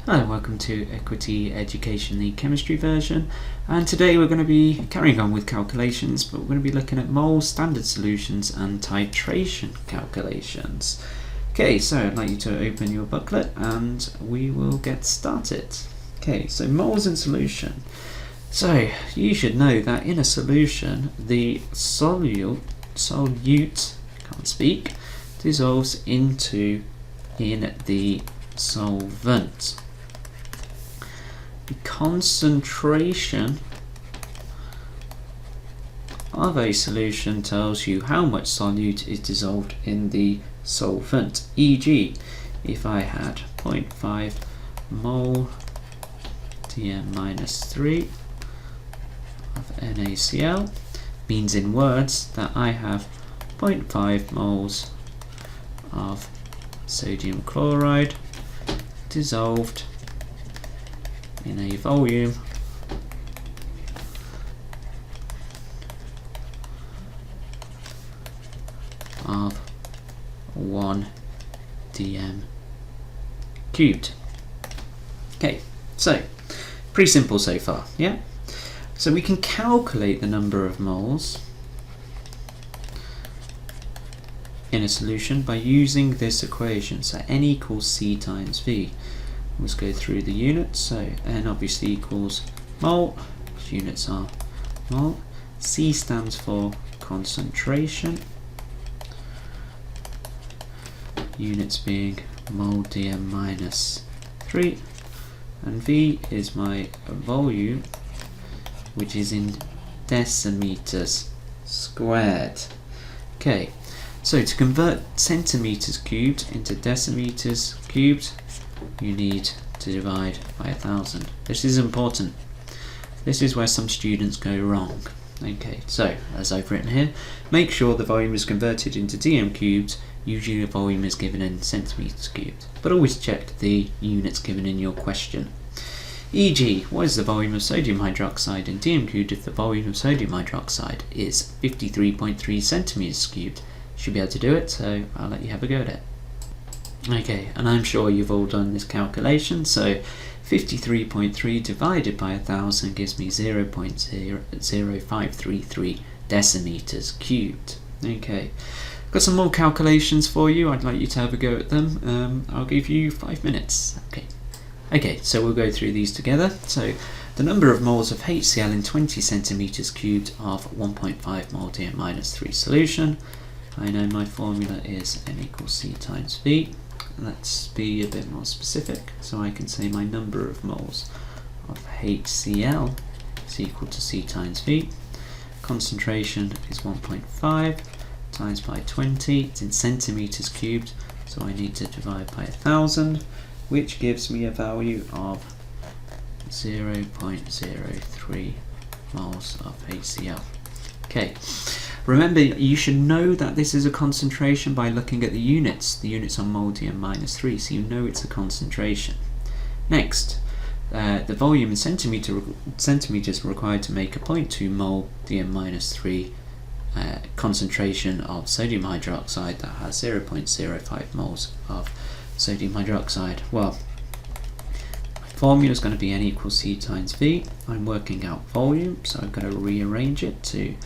Hello, welcome to Equity Education, the chemistry version, and today we're going to be carrying on with calculations, but we're going to be looking at mole standard solutions and titration calculations. Okay, so I'd like you to open your booklet and we will get started. Okay, so moles in solution. So you should know that in a solution the solute can't speak, dissolves in the solvent. The concentration of a solution tells you how much solute is dissolved in the solvent. E.g., if I had 0.5 mole Dm-3 of NaCl, means in words that I have 0.5 moles of sodium chloride dissolved in a volume of 1 dm cubed. Okay, so pretty simple so far, yeah? So we can calculate the number of moles in a solution by using this equation. So N equals C times V. Let's go through the units. So N obviously equals mole, which units are mole. C stands for concentration, units being mole Dm minus 3, and V is my volume, which is in decimeters squared. Okay, so to convert centimeters cubed into decimeters cubed, you need to divide by 1,000. This is important. This is where some students go wrong. Okay, so as I've written here, make sure the volume is converted into dm cubed. Usually the volume is given in centimeters cubed, but always check the units given in your question. E.g., what is the volume of sodium hydroxide in dm cubed if the volume of sodium hydroxide is 53.3 centimeters cubed? You should be able to do it, so I'll let you have a go at it. Okay, and I'm sure you've all done this calculation, so 53.3 divided by 1,000 gives me 0.0533 decimeters cubed. Okay, got some more calculations for you. I'd like you to have a go at them. I'll give you 5 minutes. Okay, so we'll go through these together. So the number of moles of HCl in 20 centimeters cubed of 1.5 mole Dm minus 3 solution. I know my formula is N equals C times V. Let's be a bit more specific, so I can say my number of moles of HCl is equal to C times V. Concentration is 1.5 times by 20. It's in centimeters cubed, so I need to divide by 1,000, which gives me a value of 0.03 moles of HCl. Okay. Remember, you should know that this is a concentration by looking at the units. The units are mole Dm minus 3, so you know it's a concentration. Next, the volume in centimeters required to make a 0.2 mole Dm minus 3 concentration of sodium hydroxide that has 0.05 moles of sodium hydroxide. Well, my formula is going to be N equals C times V. I'm working out volume, so I'm going to rearrange it to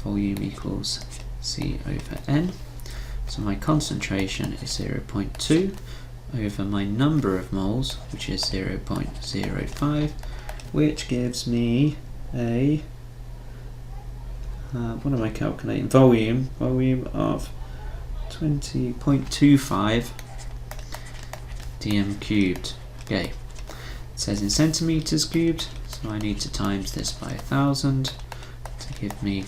volume equals C over N. So my concentration is 0.2 over my number of moles, which is 0.05, which gives me a, what am I calculating? Volume of 20.25 dm cubed. Okay, it says in centimeters cubed, so I need to times this by 1,000 to give me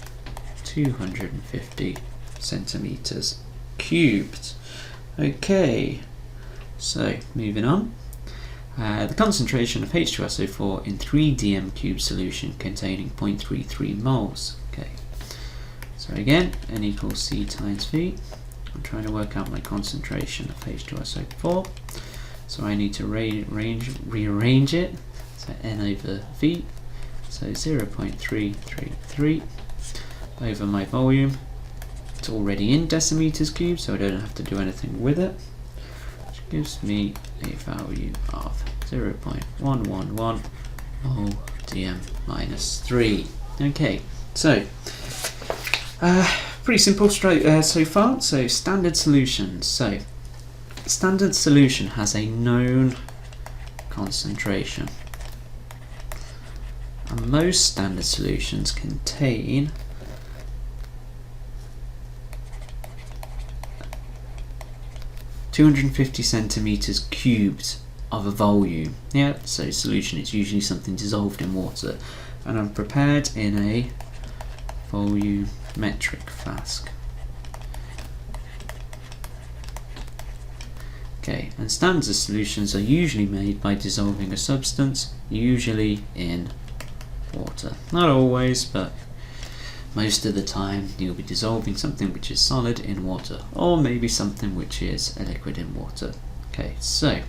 250 centimeters cubed. Okay, so moving on. The concentration of H2SO4 in 3 dm cubed solution containing 0.33 moles. Okay, so again, N equals C times V. I'm trying to work out my concentration of H2SO4, so I need to rearrange it. So N over V, so 0.333 over my volume. It's already in decimeters cubed, so I don't have to do anything with it, which gives me a value of 0.111 mole dm minus 3. Okay, so pretty simple straight so far. So standard solutions. So standard solution has a known concentration, and most standard solutions contain (250 centimeters cubed) of a volume. Yeah, so solution is usually something dissolved in water, and I'm prepared in a volumetric flask. Okay, and standard solutions are usually made by dissolving a substance, usually in water. Not always, but most of the time you'll be dissolving something which is solid in water, or maybe something which is a liquid in water. Okay, so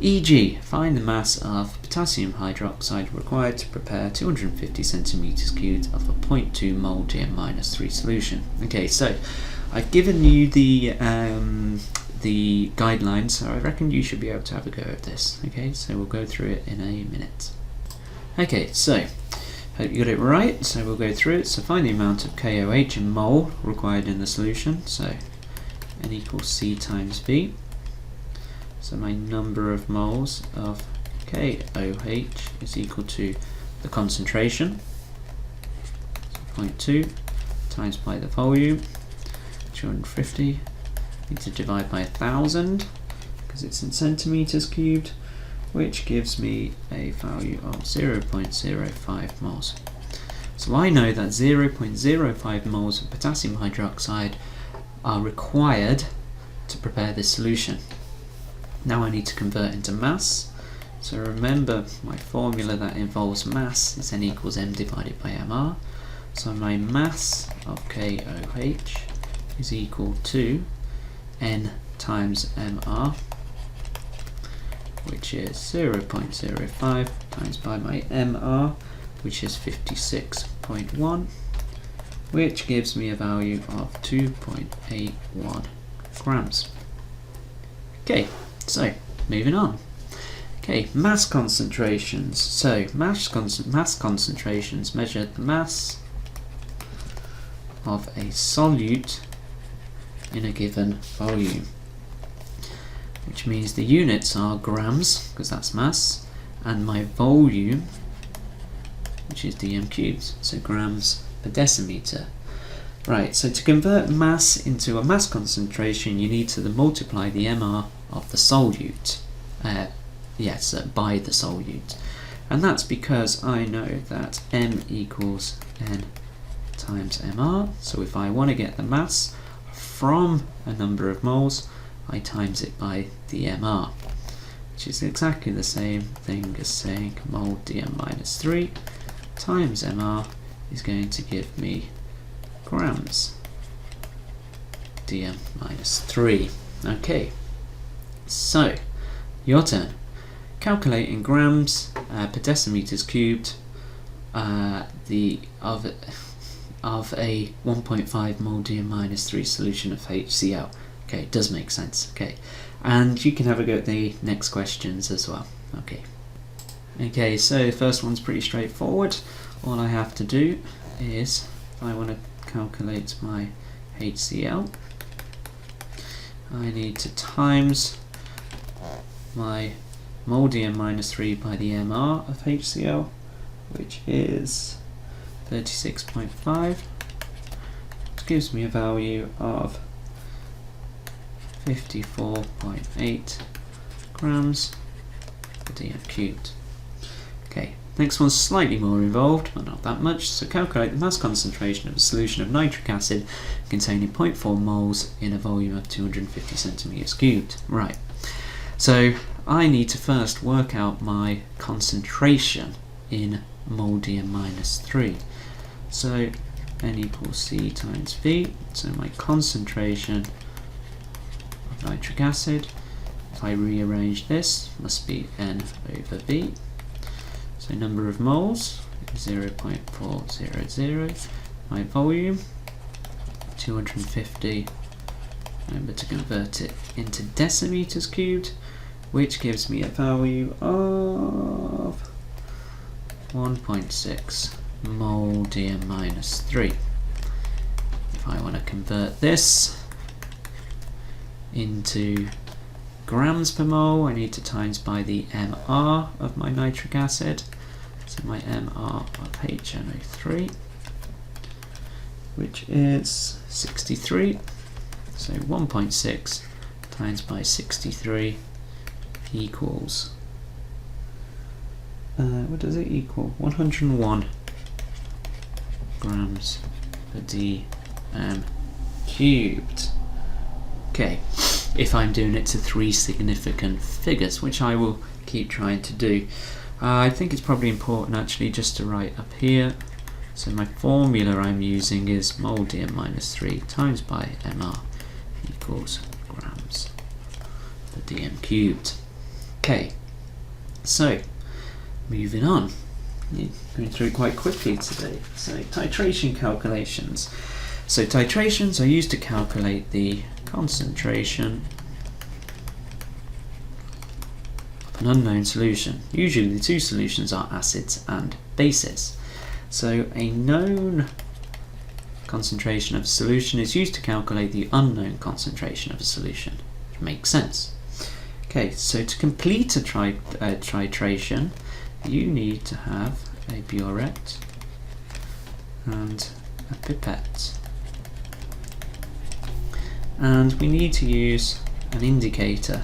e.g., find the mass of potassium hydroxide required to prepare 250 centimeters cubed of a 0.2 mole Dm-3 solution. Okay, so I've given you the guidelines, so I reckon you should be able to have a go at this. Okay, so we'll go through it in a minute. Okay, so hope you got it right. So we'll go through it. So find the amount of KOH in mole required in the solution. So N equals C times V. So my number of moles of KOH is equal to the concentration, so 0.2 times by the volume, 250. Need to divide by 1,000 because it's in centimeters cubed, which gives me a value of 0.05 moles. So I know that 0.05 moles of potassium hydroxide are required to prepare this solution. Now I need to convert into mass. So remember my formula that involves mass is N equals M divided by Mr. So my mass of KOH is equal to N times Mr, which is 0.05 times by my Mr, which is 56.1, which gives me a value of 2.81 grams. Okay, so moving on. Okay, mass concentrations. So mass concentrations measure the mass of a solute in a given volume, which means the units are grams, because that's mass, and my volume, which is dm cubed, so grams per decimeter. Right, so to convert mass into a mass concentration, you need to multiply the Mr of the solute, by the solute, and that's because I know that M equals N times Mr. So if I want to get the mass from a number of moles, I times it by the Mr, which is exactly the same thing as saying mole Dm-3 times Mr is going to give me grams Dm-3. Okay, so your turn. Calculate in grams per decimeters cubed of a 1.5 mole Dm-3 solution of HCl. Okay, it does make sense. Okay, and you can have a go at the next questions as well. Okay, so the first one's pretty straightforward. All I have to do is, if I want to calculate my HCl, I need to times my mole Dm-3 by the Mr of HCl, which is 36.5, which gives me a value of 54.8 grams per dm cubed. Okay, next one's slightly more involved, but not that much. So calculate the mass concentration of a solution of nitric acid containing 0.4 moles in a volume of 250 centimeters cubed. Right, so I need to first work out my concentration in mole Dm-3. So N equals C times V. So my concentration of nitric acid, if I rearrange this, must be N over V. So number of moles is 0.400. My volume, 250. Remember to convert it into decimeters cubed, which gives me a value of 1.6 mole dm minus 3. If I want to convert this into grams per mole, I need to times by the MR of my nitric acid. So my MR of HNO3, which is 63. So 1.6 times by 63 equals, what does it equal? 101 grams per dm cubed. Okay, if I'm doing it to 3 significant figures, which I will keep trying to do. I think it's probably important actually just to write up here. So my formula I'm using is mole dm minus 3 times by mr equals grams per dm cubed. Okay, so moving on. Going through it quite quickly today. So titration calculations. So titrations are used to calculate the concentration of an unknown solution. Usually the two solutions are acids and bases. So a known concentration of a solution is used to calculate the unknown concentration of a solution. Which makes sense. Okay, so to complete a titration, you need to have a burette and a pipette. And we need to use an indicator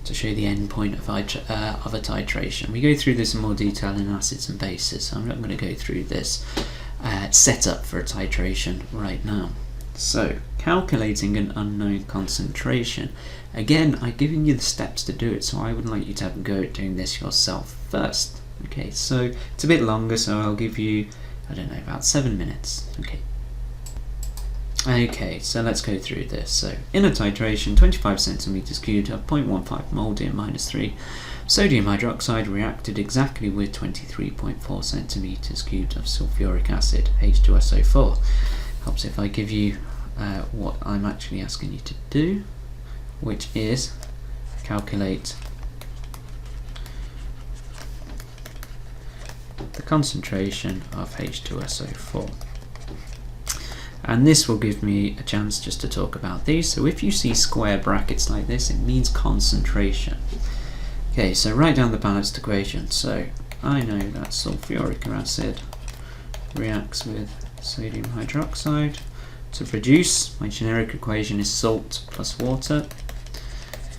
to show the end point of a titration. We go through this in more detail in acids and bases, so I'm not going to go through this setup for a titration right now. So, calculating an unknown concentration. Again, I've given you the steps to do it, so I would like you to have a go at doing this yourself first. Okay, so it's a bit longer, so I'll give you, I don't know, about 7 minutes. Okay, so let's go through this. So, in a titration, 25 centimeters cubed of 0.15 mole dm minus 3 sodium hydroxide reacted exactly with 23.4 centimeters cubed of sulfuric acid, H2SO4. Helps if I give you what I'm actually asking you to do, which is calculate the concentration of H2SO4. And this will give me a chance just to talk about these. So if you see square brackets like this, it means concentration. Okay, so write down the balanced equation. So I know that sulfuric acid reacts with sodium hydroxide to produce, my generic equation is salt plus water.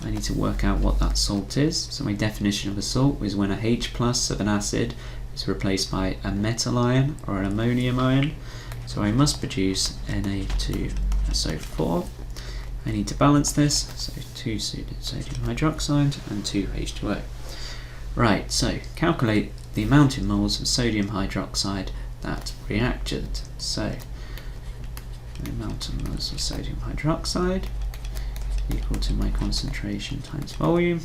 I need to work out what that salt is. So my definition of a salt is when a H plus of an acid is replaced by a metal ion or an ammonium ion. So I must produce Na2SO4. I need to balance this, so 2 sodium hydroxide and 2 H2O. Right, so calculate the amount in moles of sodium hydroxide that reacted. So the amount of moles of sodium hydroxide equal to my concentration times volume.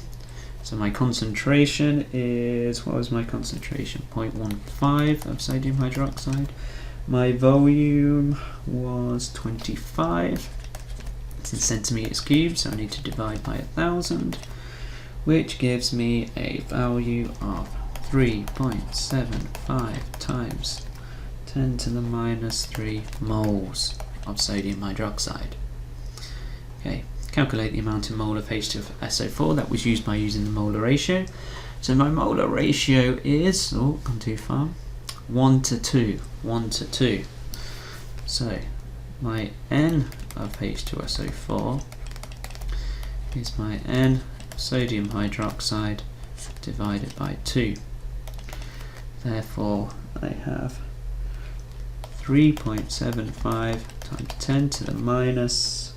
So my concentration is, what was my concentration? 0.15 of sodium hydroxide. My volume was 25. It's in centimeters cubed, so I need to divide by 1,000, which gives me a value of 3.75 times 10 to the minus 3 moles of sodium hydroxide. Okay, calculate the amount in mole of H2SO4 that was used by using the molar ratio. So my molar ratio is, oh, gone too far, 1 to 2. So my N of H2SO4 is my N of sodium hydroxide divided by 2. Therefore I have 3.75 times 10 to the minus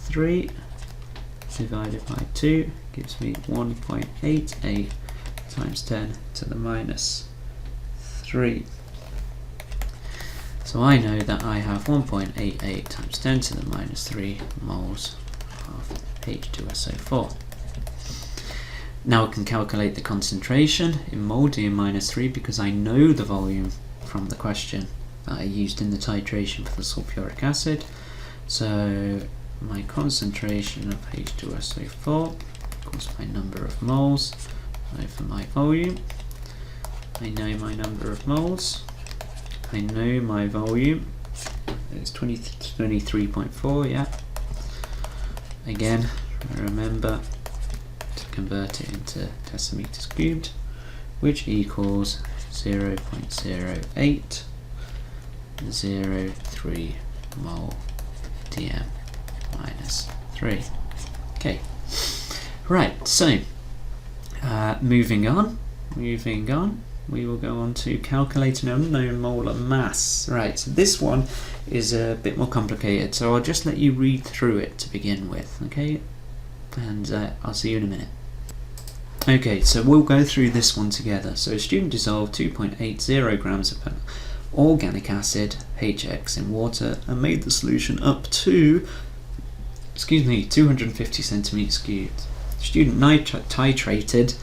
3 divided by 2 gives me 1.88 times 10 to the minus 3. So I know that I have 1.88 times 10 to the minus 3 moles of H2SO4. Now I can calculate the concentration in mole dm minus 3 because I know the volume from the question that I used in the titration for the sulfuric acid. So my concentration of H2SO4 equals my number of moles over my volume. I know my number of moles. I know my volume. It's 23.4, yeah. Again, remember to convert it into decimeters cubed, which equals 0.0803 mole dm minus 3. Okay, right, so moving on, we will go on to calculate an unknown molar mass. Right, so this one is a bit more complicated, so I'll just let you read through it to begin with, okay? And I'll see you in a minute. Okay, so we'll go through this one together. So a student dissolved 2.80 grams of organic acid, HX, in water and made the solution up to 250 centimeters cubed. The student titrated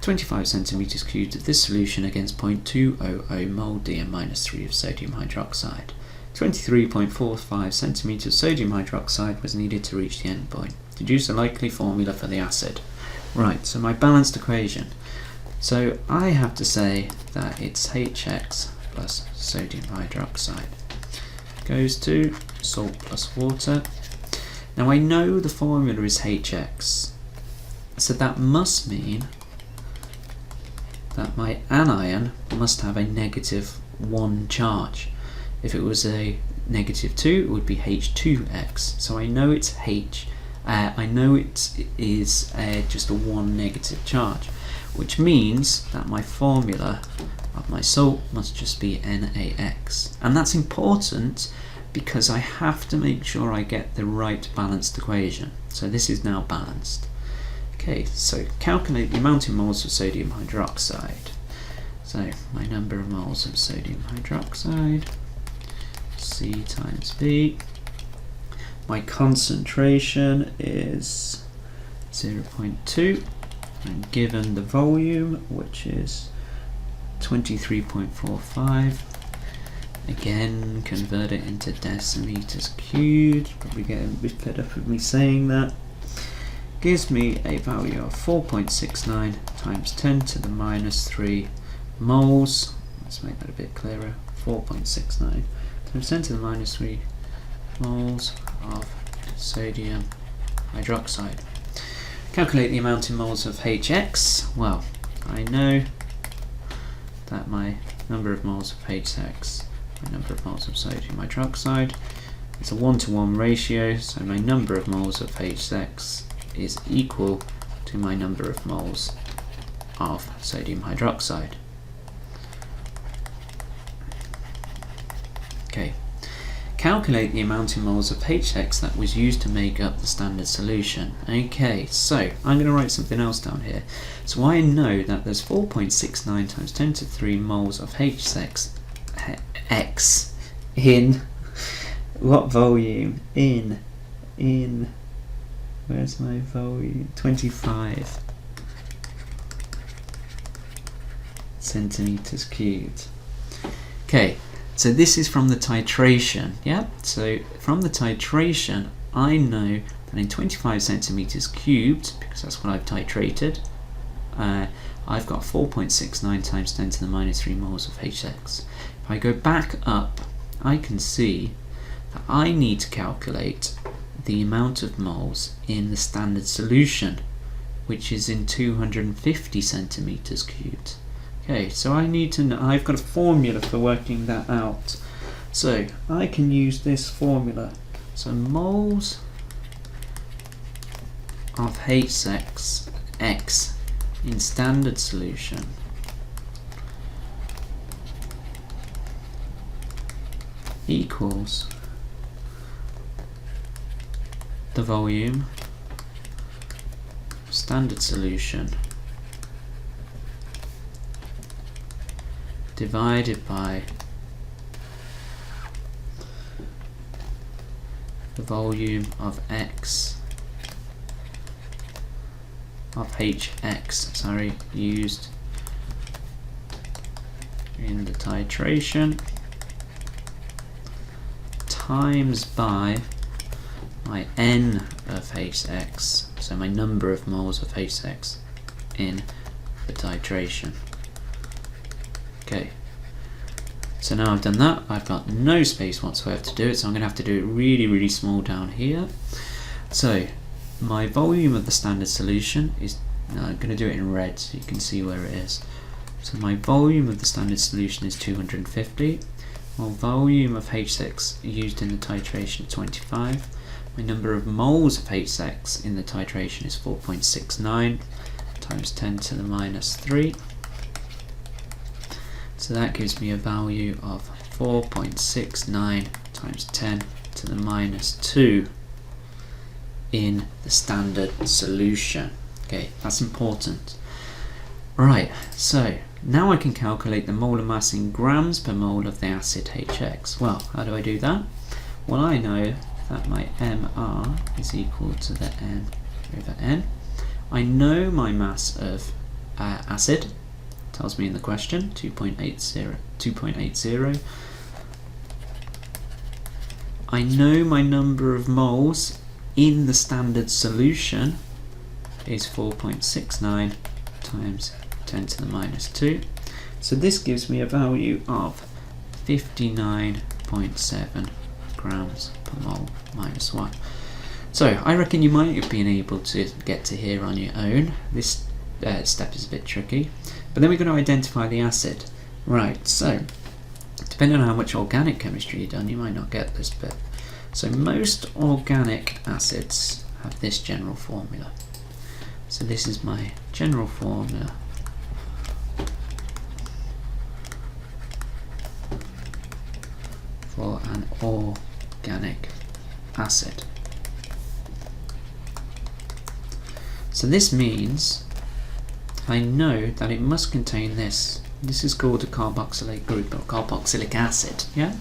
25 centimeters cubed of this solution against 0.200 mole Dm-3 of sodium hydroxide. 23.45 centimeters sodium hydroxide was needed to reach the end point. Deduce a likely formula for the acid. Right, so my balanced equation. So I have to say that it's HX plus sodium hydroxide goes to salt plus water. Now I know the formula is HX, so that must mean that my anion must have a -1 charge. If it was a -2, it would be H2X. So I know it's I know it is just a 1 negative charge, which means that my formula of my salt must just be NaX. And that's important because I have to make sure I get the right balanced equation. So this is now balanced. Okay, so calculate the amount in moles of sodium hydroxide. So my number of moles of sodium hydroxide, C times V. My concentration is 0.2, and given the volume, which is 23.45, again convert it into decimeters cubed, probably get a bit fed up with me saying that, gives me a value of 4.69 times 10 to the minus 3 moles. Let's make that a bit clearer. 4.69 times 10 to the minus 3 moles of sodium hydroxide. Calculate the amount in moles of HX. Well, I know that my number of moles of HX, my number of moles of sodium hydroxide, is a 1-to-1 ratio, so my number of moles of HX is equal to my number of moles of sodium hydroxide. Okay. Calculate the amount in moles of HX that was used to make up the standard solution. Okay, so I'm going to write something else down here. So I know that there's 4.69 times 10 to the 3 moles of HX in what volume? In where's my volume? 25 centimeters cubed. Okay. So this is from the titration, yeah? So from the titration, I know that in 25 centimeters cubed, because that's what I've titrated, I've got 4.69 times 10 to the minus 3 moles of HX. If I go back up, I can see that I need to calculate the amount of moles in the standard solution, which is in 250 centimeters cubed. Okay, so I need to know, I've got a formula for working that out. So I can use this formula. So moles of HX in standard solution equals the volume of standard solution divided by the volume of HX used in the titration times by my N of Hx, so my number of moles of Hx in the titration. Okay, so now I've done that, I've got no space whatsoever to do it, so I'm going to have to do it really, really small down here. So my volume of the standard solution is, I'm going to do it in red so you can see where it is. So my volume of the standard solution is 250. My volume of H6 used in the titration is 25. My number of moles of H6 in the titration is 4.69 times 10 to the minus 3. So that gives me a value of 4.69 times 10 to the minus 2 in the standard solution. Okay, that's important. Right, so now I can calculate the molar mass in grams per mole of the acid HX. Well, how do I do that? Well, I know that my MR is equal to the N over N. I know my mass of acid, tells me in the question, 2.80. I know my number of moles in the standard solution is 4.69 times 10 to the minus 2. So this gives me a value of 59.7 grams per mole minus 1. So I reckon you might have been able to get to here on your own. This step is a bit tricky. But then we're going to identify the acid. Right, so depending on how much organic chemistry you've done, you might not get this bit. So most organic acids have this general formula. So this is my general formula for an organic acid. So this means I know that it must contain this. This is called a carboxylate group, or carboxylic acid, yeah?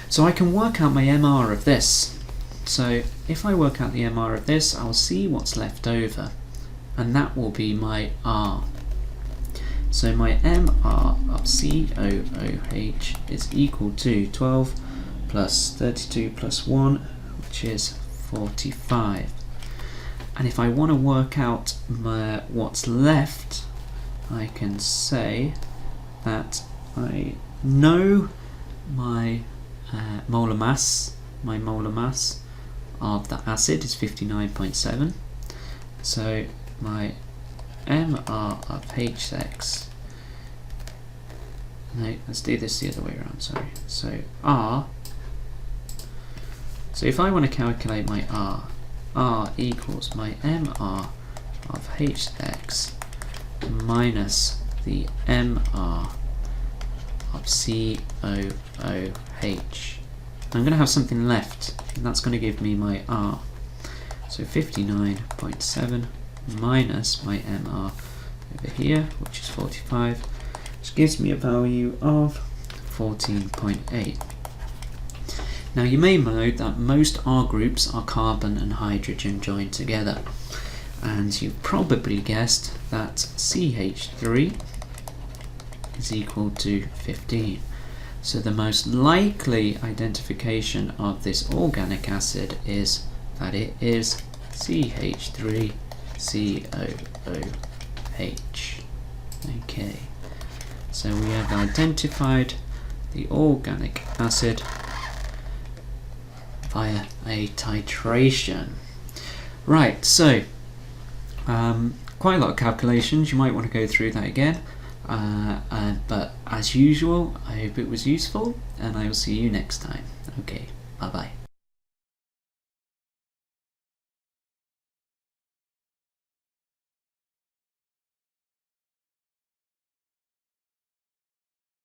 So I can work out my MR of this. So if I work out the MR of this, I'll see what's left over, and that will be my R. So my MR of COOH is equal to 12 plus 32 plus 1, which is 45. And if I want to work out what's left, I can say that I know my molar mass. My molar mass of the acid is 59.7. So my MR of H6. No, let's do this the other way around. Sorry. So R. So if I want to calculate my R equals my MR of Hx minus the MR of COOH. I'm going to have something left, and that's going to give me my R. So 59.7 minus my MR over here, which is 45, which gives me a value of 14.8. Now you may know that most R groups are carbon and hydrogen joined together, and you've probably guessed that CH3 is equal to 15. So the most likely identification of this organic acid is that it is CH3COOH. Okay, so we have identified the organic acid via a titration. Right, so quite a lot of calculations. You might want to go through that again, but as usual, I hope it was useful, and I will see you next time. Okay, bye bye.